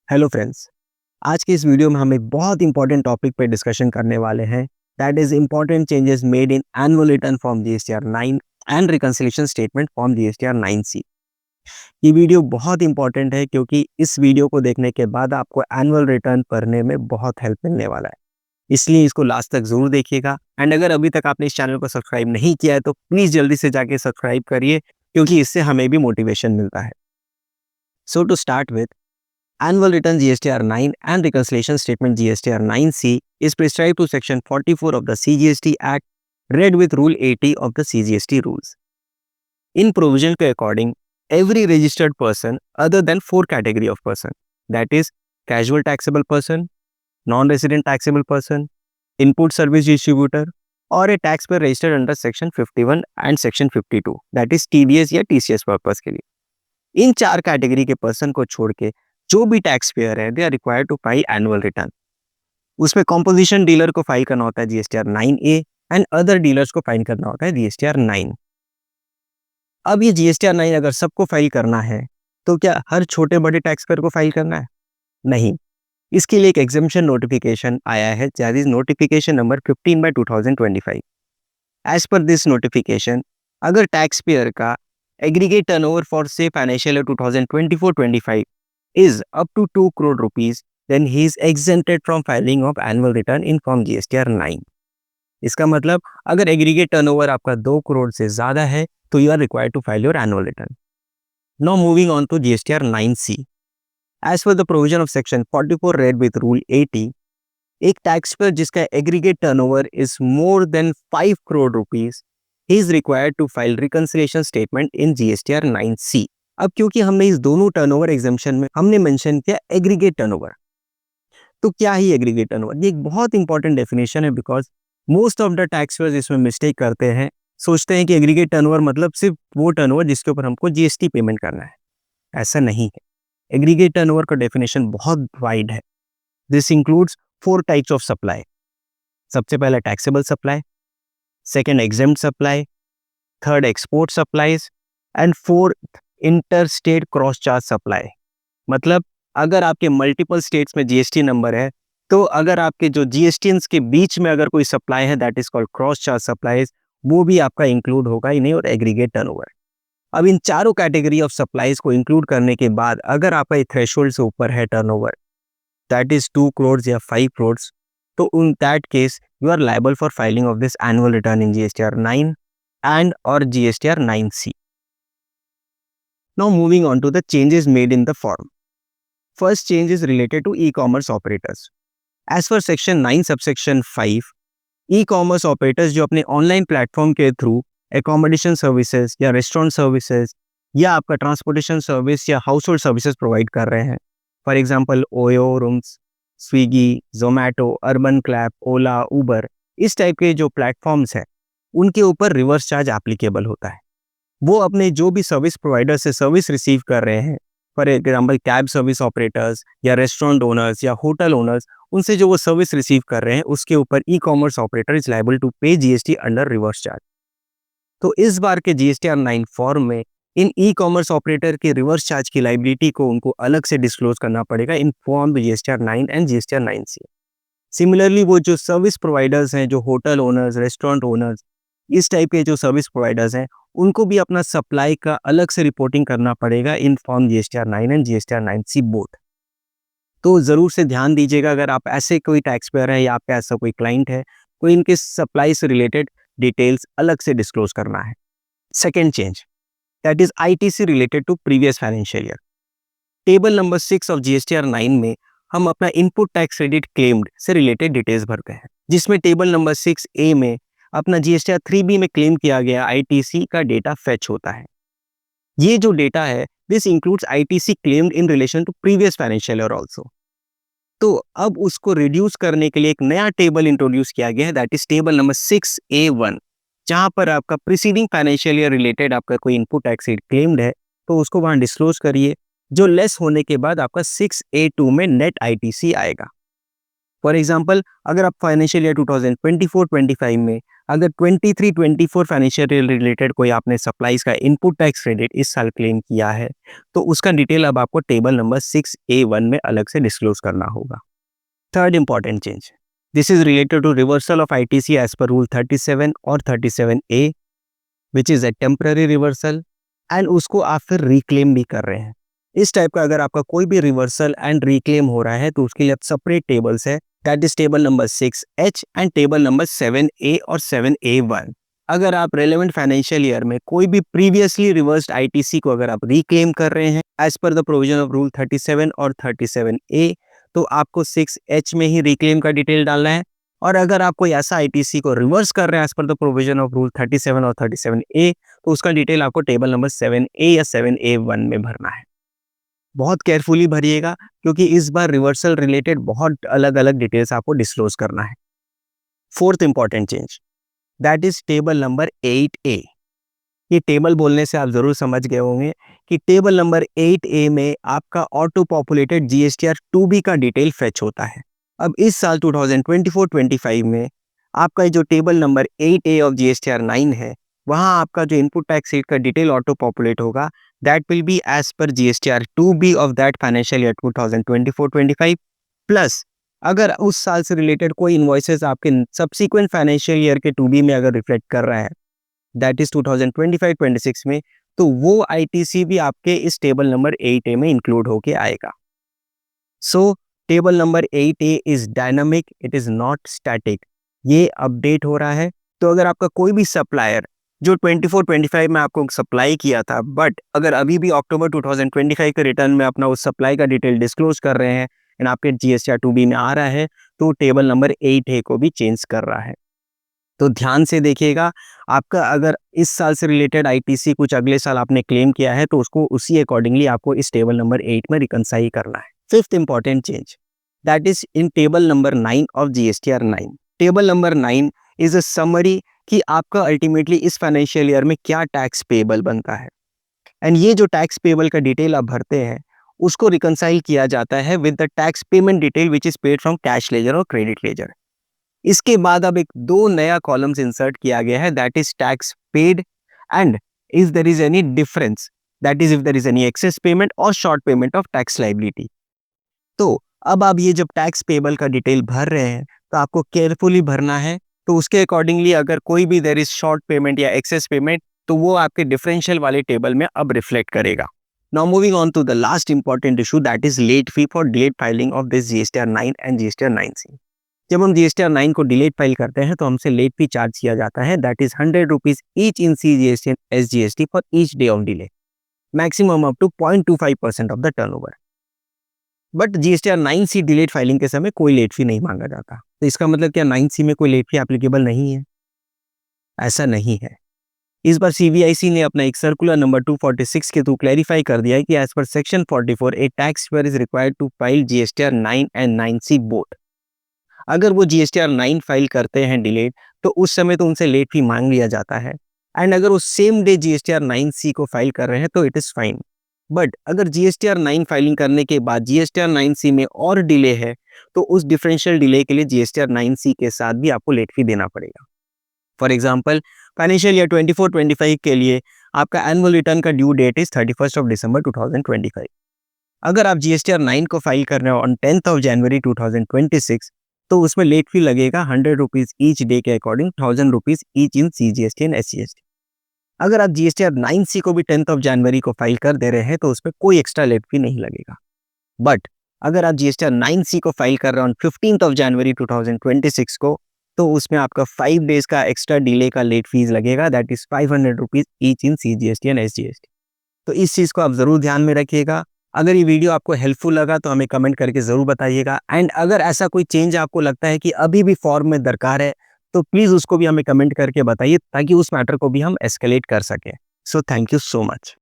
Hello friends. आज की इस वीडियो में हम एक बहुत इंपॉर्टेंट टॉपिक पे डिस्कशन करने वाले हैं, that is important changes made in annual return form GSTR 9 and reconciliation statement form GSTR 9C। ये वीडियो बहुत इंपॉर्टेंट है क्योंकि इस वीडियो को देखने के बाद आपको एनुअल रिटर्न भरने में बहुत हेल्प मिलने वाला है, इसलिए इसको लास्ट तक जरूर देखिएगा। एंड अगर अभी तक आपने इस चैनल को सब्सक्राइब नहीं किया है तो प्लीज जल्दी से जाके सब्सक्राइब करिए, क्योंकि इससे हमें भी मोटिवेशन मिलता है। So to start with, Annual Return GSTR 9 and Reconciliation Statement GSTR 9C is prescribed to Section 44 of the CGST Act, read with Rule 80 of the CGST rules. In provision के according, every registered person other than four category of person, that is casual taxable person, non-resident taxable person, input service distributor, or a taxpayer registered under Section 51 and Section 52, that is TDS या TCS purpose के लिए। इन चार category के person को छोड़ के जो भी टैक्स पेयर है, they are required to file annual return. उसमें कॉम्पोजिशन डीलर को फाइल करना होता है GSTR 9A and other dealers को फाइल करना होता है जीएसटीआर 9। अब ये जीएसटीआर 9 अगर सबको फाइल करना है तो क्या हर छोटे बड़े टैक्स पेयर को फाइल करना है? नहीं। इसके लिए एक एग्जेम्पशन नोटिफिकेशन आया है, that is notification number 15/2025। As per this notification, अगर टैक्स पेयर का एग्रीगेट टर्नओवर फॉर से financial year 2024-25 is up to 2 crore rupees, then he is exempted from filing of annual return in form GSTR 9। इसका मतलब अगर aggregate turnover आपका 2 करोड़ से ज्यादा है तो you are required to file your annual return. Now moving on to GSTR 9C। As per the provision of section 44 read with rule 80, एक टैक्स पेयर जिसका एग्रीगेट टर्नओवर इज मोर देन 5 crore rupees, he is required to file reconciliation statement in GSTR 9C। अब क्योंकि हमने इस दोनों टर्नओवर एग्जेम्पशन में हमने मेंशन किया एग्रीगेट टर्नओवर, तो क्या ही एग्रीगेट टर्नओवर? ये एक बहुत इंपॉर्टेंट डेफिनेशन है, because most of the tax payers इसमें मिस्टेक करते हैं, सोचते हैं कि एग्रीगेट टर्नओवर मतलब सिर्फ वो टर्नओवर जिसके ऊपर हमको जीएसटी पेमेंट करना है। ऐसा नहीं है। एग्रीगेट टर्नओवर का डेफिनेशन बहुत वाइड है। This includes 4 types of supply. सबसे पहला taxable supply, second exempt supply, third export supplies and fourth inter state cross charge supply. मतलब अगर आपके मल्टीपल स्टेट्स में जीएसटी नंबर है तो अगर आपके जो जीएसटीएंस के बीच में अगर कोई सप्लाई है, that is called cross charge supplies, वो भी आपका इंक्लूड होगा ही नहीं और एग्रीगेट टर्नओवर। अब इन चारों कैटेगरी ऑफ सप्लाईज को इंक्लूड करने के बाद अगर आपका थ्रेशोल्ड से ऊपर है टर्नओवर, दैट इज 2 करोड़ या 5 करोड़, तो in that case you are liable for filing of this annual return in GSTR 9 and और GSTR 9C। Now moving on to the changes made in the form. First change is related to e-commerce operators. As per section 9 subsection 5, e-commerce operators जो अपने online platform के through accommodation services या restaurant services या आपका transportation service या household services provide कर रहे हैं, for example Oyo Rooms, Swiggy, Zomato, Urban Clap, Ola, Uber, इस टाइप के जो प्लेटफॉर्म्स हैं उनके ऊपर रिवर्स चार्ज एप्लीकेबल होता है। वो अपने जो भी सर्विस प्रोवाइडर से सर्विस रिसीव कर रहे हैं, for example cab service operators या रेस्टोरेंट ओनर्स या होटल ओनर्स, उनसे जो वो सर्विस रिसीव कर रहे हैं उसके ऊपर e commerce operator is liable to pay GST under reverse charge. तो इस बार के जीएसटीआर 9 फॉर्म में इन ई कॉमर्स ऑपरेटर के रिवर्स चार्ज की लायबिलिटी को उनको अलग से डिस्क्लोज करना पड़ेगा in form GSTR 9 and GSTR 9C। Similarly वो जो सर्विस प्रोवाइडर्स हैं, जो होटल ओनर्स, रेस्टोरेंट ओनर्स, इस टाइप के जो सर्विस प्रोवाइडर्स हैं, उनको भी अपना सप्लाई का अलग से रिपोर्टिंग करना पड़ेगा in form GSTR 9 and GSTR 9C both. तो जरूर से ध्यान दीजिएगा, अगर आप ऐसे कोई टैक्स पेयर है या आपका ऐसा कोई क्लाइंट है, तो इनके सप्लाई से रिलेटेड डिटेल्स अलग से डिस्क्लोज करना है। Second change, that is ITC related to previous financial year. Table number 6 of GSTR 9 में हम अपना इनपुट टैक्स क्रेडिट क्लेम्ड से रिलेटेड डिटेल्स भरते हैं, जिसमें टेबल नंबर 6A में अपना जीएसटीआर 3B में क्लेम किया गया आईटीसी का डेटा फेच होता है। ये जो डेटा है, this includes ITC claimed in relation to previous financial year also. तो अब उसको रिड्यूस करने के लिए एक नया टेबल इंट्रोड्यूस किया गया है, that is table number 6A1, जहां पर आपका प्रीसीडिंग फाइनेंशियल ईयर रिलेटेड आपका कोई इनपुट टैक्स क्लेम्ड है तो उसको वहां डिस्क्लोज करिए, जो लेस होने के बाद आपका 6A2 में नेट आईटीसी आएगा। फॉर एग्जाम्पल, अगर आप फाइनेंशियल ईयर 2024-25 में अगर 23-24 फाइनेंशियल ईयर रिलेटेड कोई आपने सप्लाईज का इनपुट टैक्स क्रेडिट इस साल क्लेम किया है, तो उसका डिटेल अब आपको टेबल नंबर 6A1 में अलग से डिस्क्लोज करना होगा। Third important change, this is related to reversal of ITC as per rule 37 और 37A, which is a temporary reversal, and उसको आप फिर रिक्लेम भी कर रहे हैं। इस टाइप का अगर आपका कोई भी रिवर्सल एंड रिक्लेम हो रहा है तो उसके लिए सेपरेट टेबल्स है, that is table number 6H and table number 7A और 7A1। अगर आप रेलेवेंट फाइनेंशियल ईयर में कोई भी प्रीवियसली रिवर्स्ड आईटीसी को अगर आप रिक्लेम कर रहे हैं as per the provision of rule 37 और 37A, तो आपको 6H में ही रिक्लेम का डिटेल डालना है। और अगर आप कोई ऐसा आईटीसी को रिवर्स कर रहे हैं as per the provision of rule 37 और 37A, तो उसका डिटेल आपको टेबल नंबर 7A या 7A1 में भरना है। बहुत केयरफुली भरिएगा क्योंकि इस बार रिवर्सल रिलेटेड बहुत अलग अलग डिटेल्स आपको डिस्क्लोज करना है। Fourth important change, that is table number 8A। ये टेबल बोलने से आप जरूर समझ गए होंगे कि टेबल नंबर 8A में आपका ऑटो पॉपुलेटेड जीएसटीआर 2B का डिटेल फेच होता है। अब इस साल 2024-25 में आपका जो table number 8A of GSTR 9 है, वहां आपका जो इनपुट टैक्स रेट का डिटेल ऑटो पॉपुलेट होगा, that will be as per GSTR 2B of that financial year 2024-25 plus अगर उस साल से रिलेटेड कोई इनवॉइसेस आपके सब्सिक्वेंट फाइनेंशियल ईयर के 2B में अगर रिफ्लेक्ट कर रहा है, दैट इज 2025-26 में, तो वो आईटीसी भी आपके इस टेबल नंबर 8A में इंक्लूड होके आएगा। सो table number 8A is dynamic, it is not static. ये अपडेट हो रहा है। तो अगर आपका कोई भी सप्लायर जो 24-25 में आपको सप्लाई किया था, बट अगर अभी भी अक्टूबर 2025 के रिटर्न में अपना उस सप्लाई का डिटेल डिस्क्लोज कर रहे हैं एंड आपके जीएसटीआर 2B में आ रहा है, तो टेबल नंबर 8A को भी चेंज कर रहा है। तो ध्यान से देखिएगा, आपका अगर इस साल से रिलेटेड आईटीसी कुछ अगले साल आपने क्लेम किया है तो उसको उसी अकॉर्डिंगली आपको इस टेबल नंबर 8 में रिकंसाइल करना है। Fifth important change, that is in table number 9 of GSTR 9। Table number 9 is a summary कि आपका अल्टीमेटली इस फाइनेंशियल ईयर में क्या टैक्स पेबल बनता है, एंड ये जो टैक्स पेबल का डिटेल आप भरते हैं उसको रिकंसाइल किया जाता है with the tax payment detail which is paid from cash ledger और क्रेडिट लेजर। इसके बाद अब एक दो नया कॉलम्स इंसर्ट किया गया है, that is tax paid and if there is any difference, that is if there is any excess payment और short payment of tax liability. तो अब आप ये जब टैक्स पेबल का डिटेल भर रहे हैं तो आपको केयरफुली भरना है। तो उसके अकॉर्डिंगली अगर कोई भी देयर इज शॉर्ट पेमेंट या एक्सेस पेमेंट, तो वो आपके डिफरेंशियल वाले टेबल में अब रिफ्लेक्ट करेगा। Now moving on to the last important issue, that is late fee for delayed filing of this GSTR 9 and GSTR 9C। जब हम जीएसटीआर 9 को डिलेड फाइल करते हैं तो हमसे लेट फी चार्ज किया जाता है, that is 100 rupees each in CGST and SGST for each day of delay, maximum up to 0.25% of the turnover. But GSTR 9C delayed filing के समय कोई लेट फी नहीं मांगा जाता। तो इसका मतलब क्या 9C में कोई लेट फी एप्लीकेबल नहीं है? ऐसा नहीं है। इस बार सीबीआईसी ने अपना एक सर्कुलर नंबर 246 के थ्रू क्लैरिफाई कर दिया है कि as per section 44 a tax payer is required to file GSTR 9 and 9C both. अगर वो जीएसटीआर 9 फाइल करते हैं डिलेड, तो उस समय तो उनसे लेट फी मांग लिया जाता है, एंड अगर वो सेम डे जीएसटीआर 9C को फाइल कर रहे हैं तो इट इज फाइन। बट अगर जीएसटीआर 9 फाइलिंग करने के बाद जीएसटीआर 9C में और डिले है, तो उस डिफरेंशियल डिले के लिए जीएसटीआर 9C के साथ भी आपको लेट फी देना पड़ेगा। फॉर एग्जाम्पल, फाइनेंशियल ईयर 24-25 के लिए आपका एनुअल रिटर्न का due date is 31 of December 2025। अगर आप जीएसटीआर 9 को फाइल कर रहे हो ऑन 10th ऑफ जनवरी 2026, तो उसमें लेट फी लगेगा 100 रुपीज ईच डे के according, 1000 rupees each in CGST and SGST. अगर आप जीएसटीआर 9C को भी 10th ऑफ जनवरी को फाइल कर दे रहे हैं तो उसमें कोई एक्स्ट्रा लेट फी नहीं लगेगा। बट अगर आप जीएसटीआर 9C को फाइल कर रहे हैं ऑन 15th ऑफ जनवरी 2026 को, तो उसमें आपका 5 डेज का एक्स्ट्रा डिले का लेट फीस लगेगा, that is 500 rupees each in CGST and SGST. तो इस चीज़ को आप ज़रूर ध्यान में रखिएगा। अगर ये वीडियो आपको हेल्पफुल लगा तो हमें कमेंट करके ज़रूर बताइएगा, एंड अगर ऐसा कोई चेंज आपको लगता है कि अभी भी फॉर्म में दरकार है, तो प्लीज़ उसको भी हमें कमेंट करके बताइए ताकि उस मैटर को भी हम एस्केलेट कर सकें। So thank you so much.